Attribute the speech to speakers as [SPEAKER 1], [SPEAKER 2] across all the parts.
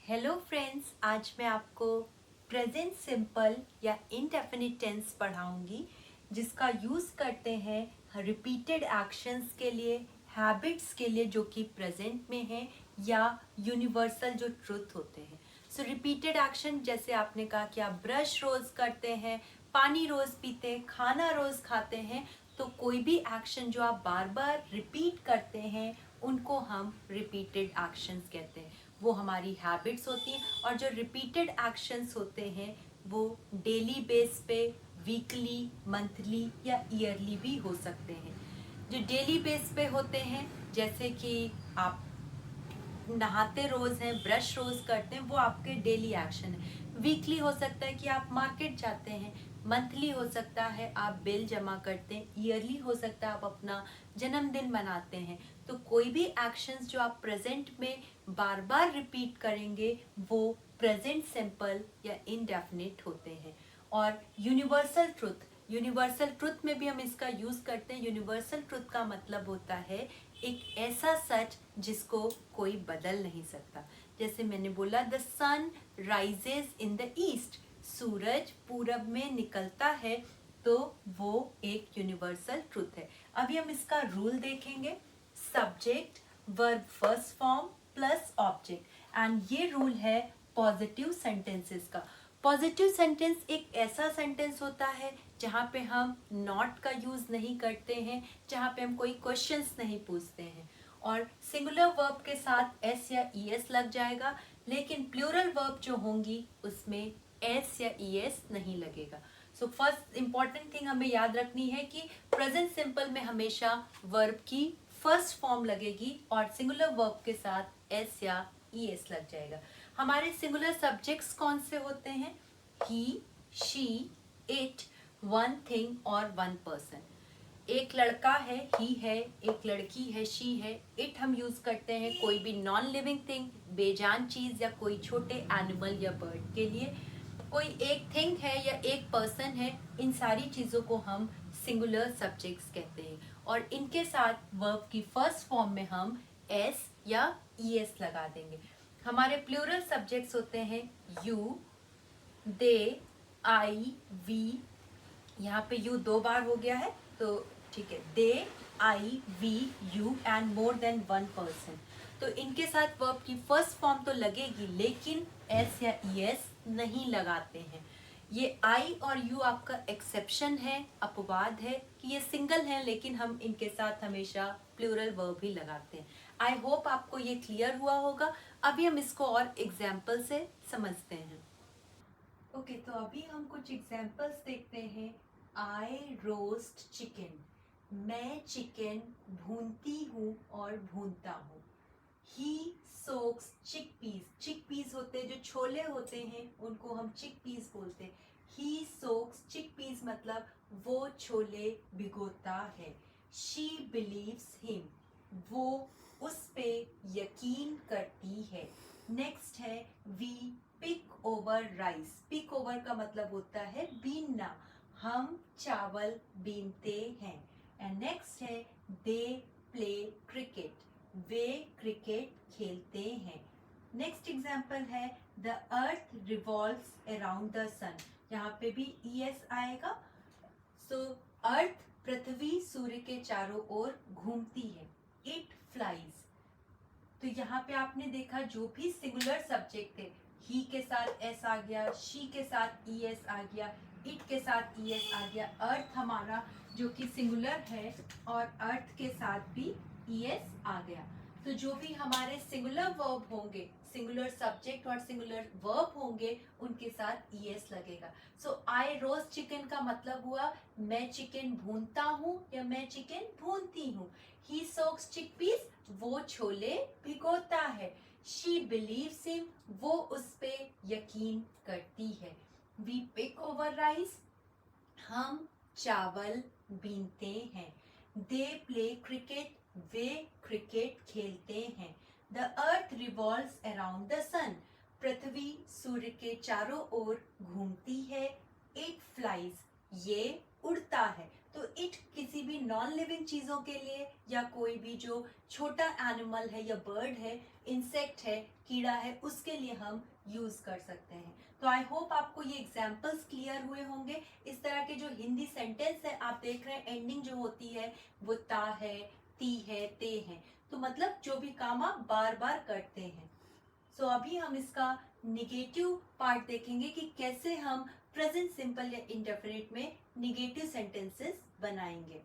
[SPEAKER 1] Hello friends, आज मैं आपको प्रेजेंट सिंपल या इनडेफिनिट टेंस पढ़ाऊंगी जिसका यूज़ करते हैं रिपीटेड एक्शंस के लिए, हैबिट्स के लिए जो कि प्रेजेंट में है या यूनिवर्सल जो ट्रुथ होते हैं। सो रिपीटेड एक्शन जैसे आपने कहा कि आप ब्रश रोज़ करते हैं, पानी रोज़ पीते हैं, खाना रोज़ खाते हैं, तो कोई भी एक्शन जो आप बार बार रिपीट करते हैं उनको हम रिपीटेड एक्शंस कहते हैं। वो हमारी हैबिट्स होती हैं और जो रिपीटेड एक्शंस होते हैं वो डेली बेस पे, वीकली, मंथली या ईयरली भी हो सकते हैं। जो डेली बेस पे होते हैं जैसे कि आप नहाते रोज हैं, ब्रश रोज करते हैं, वो आपके डेली एक्शन है। वीकली हो सकता है कि आप मार्केट जाते हैं, मंथली हो सकता है आप बिल जमा करते हैं, ईयरली हो सकता है आप अपना जन्मदिन मनाते हैं। तो कोई भी एक्शंस जो आप प्रेजेंट में बार बार रिपीट करेंगे वो प्रेजेंट सिंपल या इनडेफिनिट होते हैं। और यूनिवर्सल ट्रुथ में भी हम इसका यूज करते हैं। यूनिवर्सल ट्रुथ का मतलब होता है एक ऐसा सच जिसको कोई बदल नहीं सकता। जैसे मैंने बोला the sun rises in the east, सूरज पूरब में निकलता है, तो वो एक यूनिवर्सल ट्रुथ है। अभी हम इसका रूल देखेंगे, subject verb first form plus object. And ये रूल है पॉजिटिव सेंटेंसेस का। पॉजिटिव सेंटेंस एक ऐसा सेंटेंस होता है जहाँ पे हम नॉट का यूज नहीं करते हैं, जहाँ पे हम कोई क्वेश्चंस नहीं पूछते हैं, और सिंगुलर वर्ब के साथ एस या ई एस लग जाएगा, लेकिन प्लूरल वर्ब जो होंगी उसमें एस या ई एस नहीं लगेगा। सो फर्स्ट इंपॉर्टेंट थिंग हमें याद रखनी है कि प्रेजेंट सिंपल में हमेशा वर्ब की फर्स्ट फॉर्म लगेगी और सिंगुलर वर्ब के साथ एस या ई एस लग जाएगा। हमारे सिंगुलर सब्जेक्ट्स कौन से होते हैं? ही, शी, इट, वन थिंग और वन पर्सन। एक लड़का है, ही है, एक लड़की है, शी है। इट हम यूज करते हैं कोई भी नॉन लिविंग थिंग, बेजान चीज या कोई छोटे एनिमल या बर्ड के लिए। कोई एक थिंग है या एक पर्सन है, इन सारी चीजों को हम सिंगुलर सब्जेक्ट्स कहते हैं। और इनके साथ वर्ब की फर्स्ट फॉर्म में हम एस या ई एस लगा देंगे। हमारे प्लूरल सब्जेक्ट्स होते हैं यू, दे, आई, वी। यहाँ पे यू दो बार हो गया है तो ठीक है, they, I, we, you and more than one person. तो इनके साथ वर्ब की फर्स्ट फॉर्म तो लगेगी, लेकिन एस या ई एस नहीं लगाते हैं। ये आई और यू आपका एक्सेप्शन है, अपवाद है कि ये सिंगल है, लेकिन हम इनके साथ हमेशा प्लूरल वर्ब ही लगाते हैं। आई होप आपको ये क्लियर हुआ होगा। अभी हम इसको और एग्जाम्पल से समझते हैं। ओके, तो अभी हम कुछ एग्जाम्पल्स देखते हैं। आई रोस्ट चिकन, मैं चिकन भूनती हूँ और भूनता हूँ। ही सोक्स चिक पीस, चिक पीस होते हैं जो छोले होते हैं, उनको हम चिक पीस बोलते हैं। ही सोक्स चिक पीस मतलब वो छोले भिगोता है। शी बिलीव्स हिम, वो उस पे यकीन करती है। नेक्स्ट है we pick over rice. Pick over का मतलब होता है बीनना, हम चावल बीनते हैं। एंड नेक्स्ट है दे प्ले क्रिकेट, वे क्रिकेट खेलते हैं। नेक्स्ट एग्जाम्पल है the earth revolves around the sun, यहाँ पे भी ई एस आएगा। सो अर्थ पृथ्वी सूर्य के चारों ओर घूमती है। इट फ्लाइज, तो यहाँ पे आपने देखा जो भी सिंगुलर सब्जेक्ट थे, ही के साथ एस आ गया, शी के साथ ई एस आ गया, इट के साथ ई एस आ गया। अर्थ हमारा जो कि सिंगुलर है और अर्थ के साथ भी ई एस आ गया। तो जो भी हमारे सिंगुलर वर्ब होंगे, सिंगुलर सब्जेक्ट और सिंगुलर वर्ब होंगे, उनके साथ ई एस लगेगा। सो आई रोस्ट चिकन का मतलब हुआ मैं चिकन भूनता हूँ या मैं चिकन भूनती हूँ। ही सोक्स चिकपीस, वो छोले भिगोता है। शी बिलीव्स हिम, वो उस पे यकीन करती है। वी पिक ओवर राइस, हम चावल बीनते हैं। दे प्ले क्रिकेट, वे क्रिकेट खेलते हैं। The earth revolves around the sun, पृथ्वी सूर्य के चारों ओर घूमती है। इट फ्लाइज, ये उड़ता है। तो इट किसी भी नॉन लिविंग चीजों के लिए या कोई भी जो छोटा एनिमल है या बर्ड है, इंसेक्ट है, कीड़ा है, उसके लिए हम यूज कर सकते हैं। तो आई होप आपको ये एग्जाम्पल्स क्लियर हुए होंगे। इस तरह के जो हिंदी सेंटेंस है आप देख रहे हैं, एंडिंग जो होती है वो ता है, ती है, ते है, तो मतलब जो भी काम आप बार बार करते हैं। सो अभी हम इसका निगेटिव पार्ट देखेंगे कि कैसे हम प्रेजेंट सिंपल या इंडेफिनिट में निगेटिव सेंटेंसेस बनाएंगे।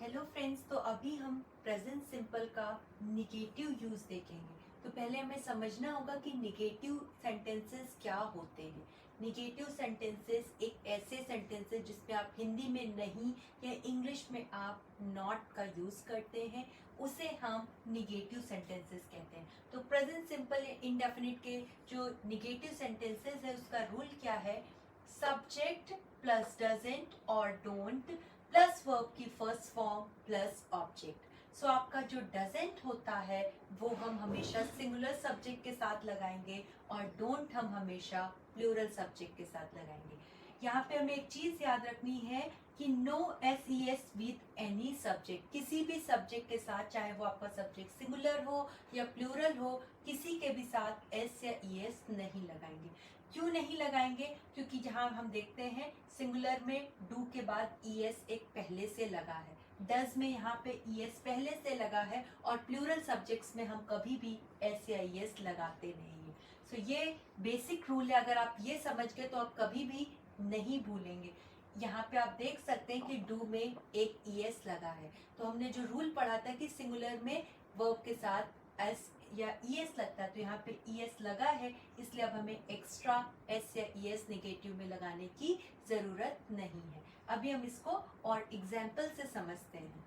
[SPEAKER 1] हेलो फ्रेंड्स, तो अभी हम प्रेजेंट सिंपल का निगेटिव यूज देखेंगे। तो पहले हमें समझना होगा कि निगेटिव सेंटेंसेस क्या होते हैं। निगेटिव सेंटेंसेस एक ऐसे सेंटेंसेस जिसमें आप हिंदी में नहीं या इंग्लिश में आप नॉट का यूज करते हैं, उसे हम निगेटिव सेंटेंसेस कहते हैं। तो प्रेजेंट सिंपल या इंडेफिनिट के जो निगेटिव सेंटेंसेस है उसका रूल क्या है? सब्जेक्ट प्लस डजंट और डोंट प्लस वर्ब की फर्स्ट फॉर्म प्लस ऑब्जेक्ट। सो आपका जो डजंट होता है वो हम हमेशा सिंगुलर सब्जेक्ट के साथ लगाएंगे और डोंट हम हमेशा प्लूरल सब्जेक्ट के साथ लगाएंगे। यहाँ पे हमें एक चीज याद रखनी है कि no SES with any subject, किसी भी सब्जेक्ट के साथ, चाहे वो आपका सब्जेक्ट सिंगुलर हो या प्लूरल हो, किसी के भी साथ S या ES नहीं लगाएंगे। क्यों नहीं लगाएंगे? क्योंकि जहाँ हम देखते हैं सिंगुलर में डू के बाद ES एक पहले से लगा है, डज में यहाँ पे ES पहले से लगा है, और प्लूरल सब्जेक्ट्स में हम कभी भी S या ES लगाते नहीं है। सो ये बेसिक रूल है, अगर आप ये समझ गए तो आप कभी भी नहीं भूलेंगे। यहाँ पे आप देख सकते हैं कि डू में एक ES लगा है, तो हमने जो रूल पढ़ा था कि सिंगुलर में वर्ब के साथ एस या ES लगता है, तो यहाँ पे ES लगा है, इसलिए अब हमें एक्स्ट्रा S या ES नेगेटिव में लगाने की जरूरत नहीं है। अभी हम इसको और एग्जाम्पल से समझते हैं।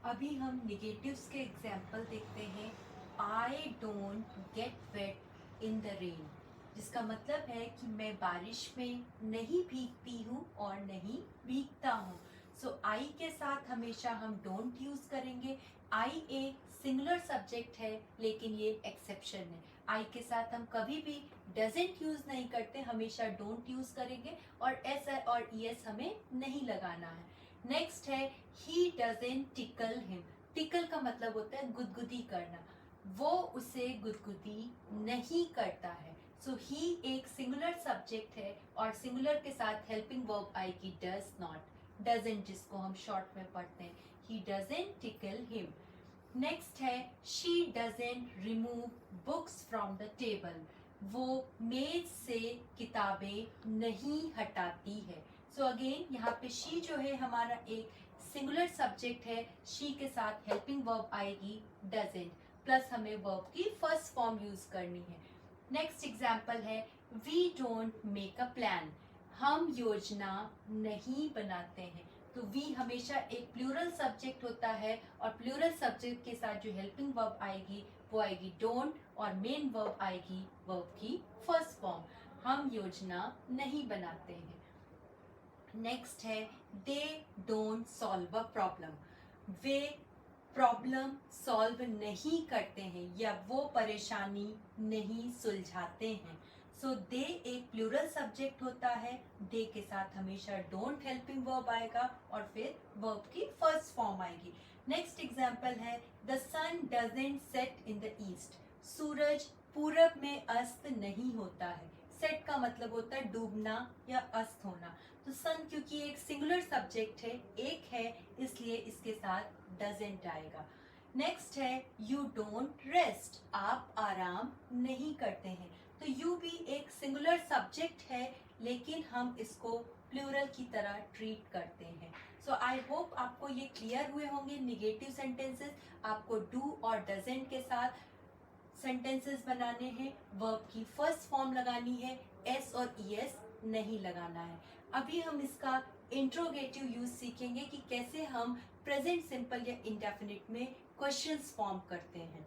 [SPEAKER 1] अभी हम निगेटिव्स के एग्जाम्पल देखते हैं। I don't get wet in the rain, जिसका मतलब है कि मैं बारिश में नहीं भीगती हूँ और नहीं भीगता हूँ। सो आई के साथ हमेशा हम डोंट यूज करेंगे। आई एक सिंगुलर सब्जेक्ट है, लेकिन ये एक्सेप्शन है। आई के साथ हम कभी भी डजंट यूज नहीं करते, हमेशा डोंट यूज करेंगे, और एस और ES हमें नहीं लगाना है। नेक्स्ट है ही डजंट टिकल हिम। टिकल का मतलब होता है गुदगुदी करना, वो उसे गुदगुदी नहीं करता है। सो ही एक सिंगुलर सब्जेक्ट है और सिंगुलर के साथ हेल्पिंग वर्ब आएगी डज नॉट, डजंट जिसको हम शॉर्ट में पढ़ते हैं, he doesn't tickle him. Next है she doesn't remove books from the table, वो मेज से किताबें नहीं हटाती है। सो अगेन यहाँ पे शी जो है हमारा एक सिंगुलर सब्जेक्ट है, शी के साथ हेल्पिंग वर्ब आएगी डजंट, प्लस हमें वर्ब की फर्स्ट फॉर्म यूज करनी है। नेक्स्ट एग्जाम्पल है we don't make a plan, हम योजना नहीं बनाते हैं। तो वी हमेशा एक प्लूरल सब्जेक्ट होता है, और प्लूरल सब्जेक्ट के साथ जो हेल्पिंग वर्ब आएगी वो आएगी डोंट, और मेन वर्ब आएगी वर्ब की फर्स्ट फॉर्म, हम योजना नहीं बनाते हैं। नेक्स्ट है they don't solve a problem, way problem solve नहीं करते हैं या वो परेशानी नहीं सुलझाते हैं। सो दे एक प्लूरल सब्जेक्ट होता है, दे के साथ हमेशा डोंट हेल्पिंग वर्ब आएगा और फिर वर्ब की फर्स्ट फॉर्म आएगी। नेक्स्ट एग्जाम्पल है the sun doesn't set in the east, सूरज पूरब में अस्त नहीं होता है। सेट का मतलब होता है डूबना या अस्त होना। तो सन क्योंकि एक सिंगुलर सब्जेक्ट है, एक है, इसलिए इसके साथ डजंट आएगा। नेक्स्ट है यू डोंट रेस्ट, आप आराम नहीं करते हैं। तो यू भी एक सिंगुलर सब्जेक्ट है, लेकिन हम इसको प्लूरल की तरह ट्रीट करते हैं। सो आई होप आपको ये क्लियर हुए होंगे निगेटिव सेंटेंसेस। आपको डू और डजंट के साथ सेंटेंसेस बनाने हैं, वर्ब की फर्स्ट फॉर्म लगानी है, S और ES नहीं लगाना है। अभी हम इसका इंट्रोगेटिव यूज सीखेंगे कि कैसे हम प्रेजेंट सिंपल या इंडेफिनिट में क्वेश्चंस फॉर्म करते हैं।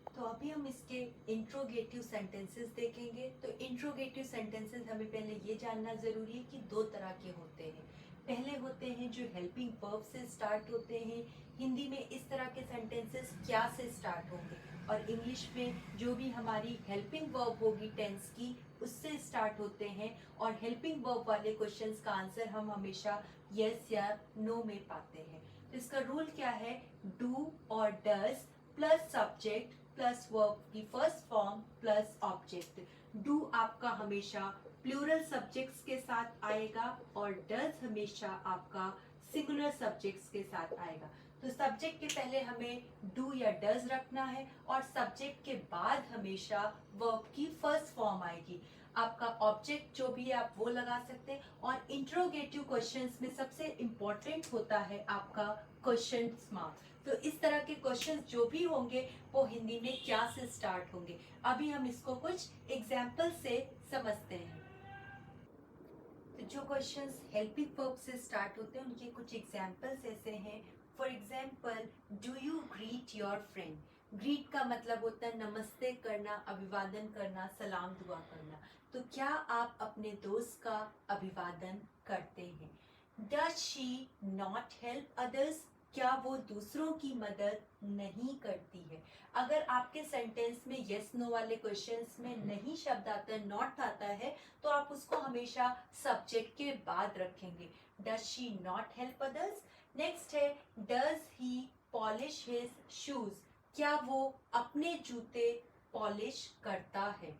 [SPEAKER 1] तो अभी हम इसके इंट्रोगेटिव सेंटेंसेस देखेंगे। तो इंट्रोगेटिव सेंटेंसेस हमें पहले ये जानना जरूरी है कि दो तरह के होते हैं। पहले होते हैं जो हेल्पिंग वर्ब से स्टार्ट होते हैं, हिंदी में इस तरह के सेंटेंसेस क्या से स्टार्ट होंगे, और इंग्लिश में जो भी हमारी हेल्पिंग वर्ब होगी टेंस की उससे स्टार्ट होते हैं, और हेल्पिंग वर्ब वाले क्वेश्चंस का आंसर हम हमेशा यस या नो में पाते हैं। तो इसका रूल क्या है, डू और does plus subject plus verb की first form plus object. Do आपका हमेशा प्लूरल सब्जेक्ट्स के साथ आएगा और डज हमेशा आपका सिंगुलर सब्जेक्ट्स के साथ आएगा। तो सब्जेक्ट के पहले हमें डू या डज रखना है और सब्जेक्ट के बाद हमेशा वर्ब की फर्स्ट फॉर्म आएगी। आपका ऑब्जेक्ट जो भी है आप वो लगा सकते हैं। और इंट्रोगेटिव क्वेश्चंस में सबसे इम्पोर्टेंट होता है आपका क्वेश्चन मार्क। तो इस तरह के क्वेश्चंस जो भी होंगे वो हिंदी में क्या से स्टार्ट होंगे। अभी हम इसको कुछ एग्जाम्पल से समझते हैं। तो जो क्वेश्चंस हेल्पिंग वर्ब से स्टार्ट होते हैं उनके कुछ एग्जाम्पल्स ऐसे हैं। For example, do you greet your friend. Greet का मतलब होता है नमस्ते करना, अभिवादन करना, सलाम दुआ करना। तो क्या आप अपने दोस्त का अभिवादन करते हैं। Does she not help others. क्या वो दूसरों की मदद नहीं करती है। अगर आपके सेंटेंस में यस नो वाले क्वेश्चंस में नहीं शब्द आता है, नॉट आता है, तो आप उसको हमेशा सब्जेक्ट के बाद रखेंगे। Does she not help others. Next है, does he polish his shoes. क्या वो अपने जूते पॉलिश करता है।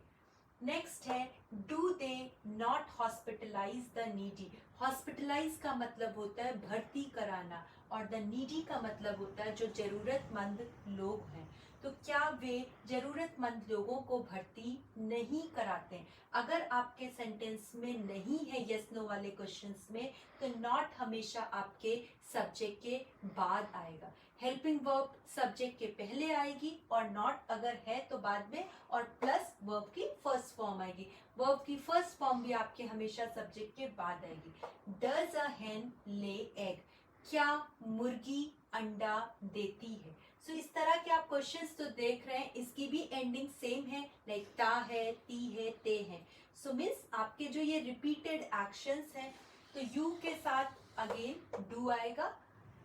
[SPEAKER 1] नेक्स्ट है, do they not hospitalise the needy. Hospitalise का मतलब होता है भर्ती कराना और द नीडी का मतलब होता है जो जरूरतमंद लोग हैं। तो क्या वे जरूरतमंद लोगों को भर्ती नहीं कराते हैं। अगर आपके सेंटेंस में नहीं है यस नो वाले क्वेश्चंस में, तो नॉट हमेशा आपके सब्जेक्ट के बाद आएगा। हेल्पिंग वर्ब सब्जेक्ट के पहले आएगी और नॉट अगर है तो बाद में, और प्लस वर्ब की फर्स्ट फॉर्म आएगी। वर्ब की फर्स्ट फॉर्म भी आपके हमेशा सब्जेक्ट के बाद आएगी। डज अ हेन ले एग। क्या मुर्गी अंडा देती है। सो इस तरह के आप क्वेश्चंस तो देख रहे हैं, इसकी भी एंडिंग सेम है, लाइक ता है, ती है, ते है। सो मीन्स आपके जो ये रिपीटेड एक्शंस हैं, तो यू के साथ अगेन डू आएगा,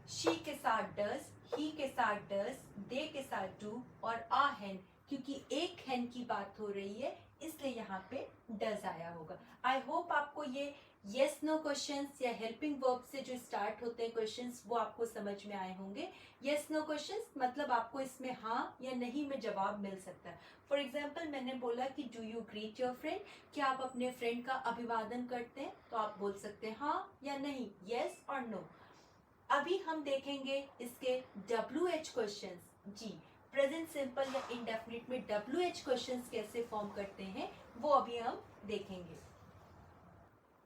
[SPEAKER 1] शी के साथ डज, ही के साथ डज, दे के साथ डू, और आ हैन, क्योंकि एक हैन की बात हो रही है इसलिए यहाँ पे डज आया होगा। आई होप आपको ये यस नो क्वेश्चंस या हेल्पिंग वर्ब से जो स्टार्ट होते हैं क्वेश्चंस वो आपको समझ में आए होंगे। यस नो क्वेश्चंस मतलब आपको इसमें हाँ या नहीं में जवाब मिल सकता है। फॉर एग्जाम्पल, मैंने बोला कि do you greet your friend. क्या आप अपने फ्रेंड का अभिवादन करते हैं, तो आप बोल सकते हैं हाँ या नहीं, यस और नो। अभी हम देखेंगे इसके WH क्वेश्चंस। जी, प्रेजेंट सिंपल या इंडेफिनिट में WH क्वेश्चंस कैसे फॉर्म करते हैं वो अभी हम देखेंगे।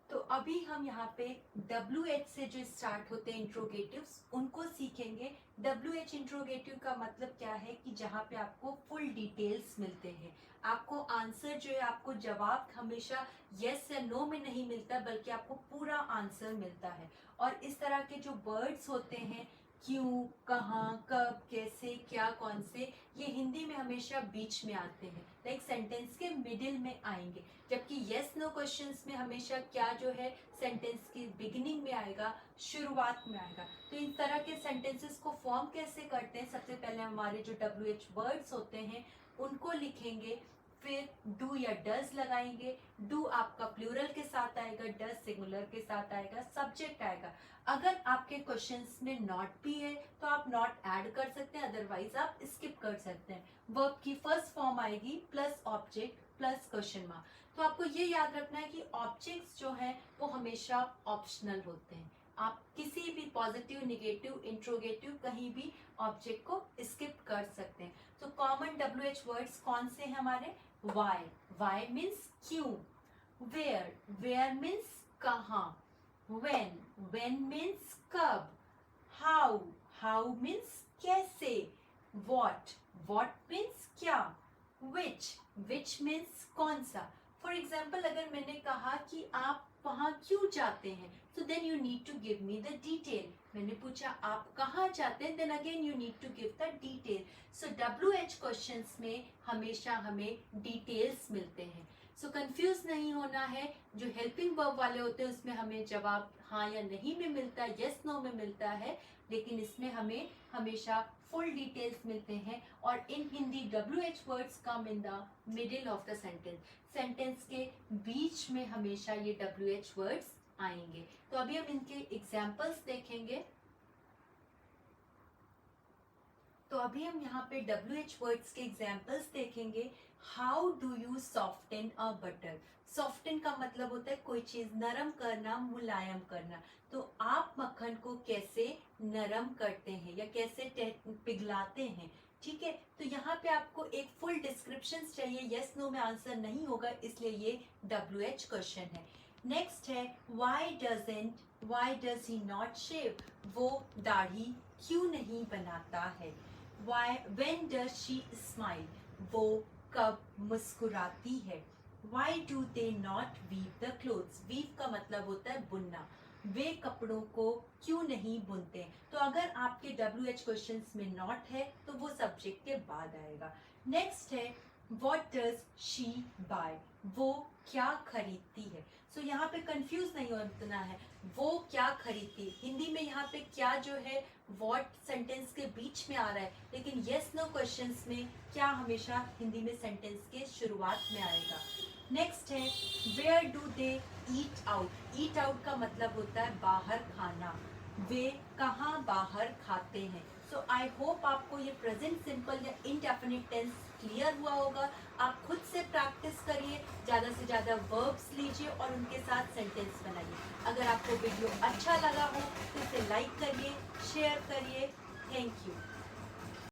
[SPEAKER 1] तो अभी हम यहाँ पे WH से जो स्टार्ट होते हैं इंट्रोगेटिव्स उनको सीखेंगे। WH इंट्रोगेटिव का मतलब क्या है कि जहाँ पे आपको फुल डिटेल्स मिलते हैं। आपको आंसर जो है, आपको जवाब हमेशा यस या नो में नहीं मिलता, बल्कि आपको पूरा आंसर मिलता है। और इस तरह के जो वर्ड्स होते हैं, क्यों, कहाँ, कब, कैसे, क्या, कौन से, ये हिंदी में हमेशा बीच में आते हैं, लाइक सेंटेंस के मिडिल में आएंगे। जबकि यस नो क्वेश्चंस में हमेशा क्या जो है सेंटेंस की बिगिनिंग में आएगा, शुरुआत में आएगा। तो इन तरह के सेंटेंसेस को फॉर्म कैसे करते हैं, सबसे पहले हमारे जो WH वर्ड्स होते हैं उनको लिखेंगे, फिर डू या डज लगाएंगे। डू आपका प्लूरल के साथ आएगा, डज सिंगुलर के साथ आएगा, सब्जेक्ट आएगा। अगर आपके क्वेश्चंस में नॉट भी है तो आप नॉट ऐड कर सकते हैं, अदरवाइज आप स्किप कर सकते हैं। वर्ब की फर्स्ट फॉर्म आएगी plus object plus question mark. तो आपको ये याद रखना है कि ऑब्जेक्ट्स जो हैं वो हमेशा ऑप्शनल होते हैं। आप किसी भी पॉजिटिव, निगेटिव, इंट्रोगेटिव कहीं भी ऑब्जेक्ट को स्किप कर सकते हैं। तो कॉमन WH वर्ड्स कौन से हैं हमारे, वाई, वाई मीन्स क्यों, वेयर, वेयर मीन्स कहाँ, when, when मीन्स कब, हाउ, हाउ मीन्स कैसे, what, what मीन्स क्या, which मीन्स कौन सा। फॉर एग्जाम्पल, अगर मैंने कहा कि आप वहां क्यों जाते हैं, so then you need to give me the detail. मैंने पूछा आप कहाँ जाते हैं, then again you need to give the detail. So WH questions में हमेशा हमें details मिलते हैं। सो कंफ्यूज नहीं होना है। जो हेल्पिंग वर्ब वाले होते हैं उसमें हमें जवाब हाँ या नहीं में मिलता है, यस नो में मिलता है, लेकिन इसमें हमें हमेशा फुल डिटेल्स मिलते हैं। और in Hindi WH words come in the middle of the sentence, sentence के बीच में हमेशा ये WH वर्ड्स आएंगे। तो अभी हम इनके एग्जाम्पल्स देखेंगे। तो अभी हम यहाँ पे WH वर्ड्स के एग्जाम्पल्स देखेंगे। How do you soften a butter. Soften का मतलब होता है कोई चीज नरम करना, मुलायम करना। तो आप मक्खन को कैसे नरम करते हैं या कैसे पिघलाते हैं, ठीक है। तो यहाँ पे आपको एक फुल डिस्क्रिप्शन चाहिए, यस नो में आंसर नहीं होगा, इसलिए ये WH क्वेश्चन है। नेक्स्ट है why does he not shave. वो दाढ़ी क्यों नहीं बनाता है। When does she smile. वो कब मुस्कुराती है। Why do they not weave the clothes. Weave का मतलब होता है बुनना। वे कपड़ों को क्यों नहीं बुनते। तो अगर आपके WH क्वेश्चंस में नॉट है तो वो सब्जेक्ट के बाद आएगा। नेक्स्ट है व्हाट डज शी बाय। वो क्या खरीदती है। सो यहाँ पे कंफ्यूज नहीं होना है, वो क्या खरीदती है। हिंदी में यहाँ पे क्या जो है व्हाट सेंटेंस के बीच में आ रहा है, लेकिन यस नो क्वेश्चंस में क्या हमेशा हिंदी में सेंटेंस के शुरुआत में आएगा। नेक्स्ट है where do they eat out. Eat out का मतलब होता है बाहर खाना। वे कहाँ बाहर खाते हैं। सो आई होप आपको ये प्रेजेंट सिंपल या इनडेफिनिट टेंस क्लियर हुआ होगा। आप खुद से प्रैक्टिस करिए, ज़्यादा से ज़्यादा वर्ब्स लीजिए और उनके साथ सेंटेंस बनाइए। अगर आपको वीडियो अच्छा लगा हो तो इसे लाइक करिए, शेयर करिए। Thank you.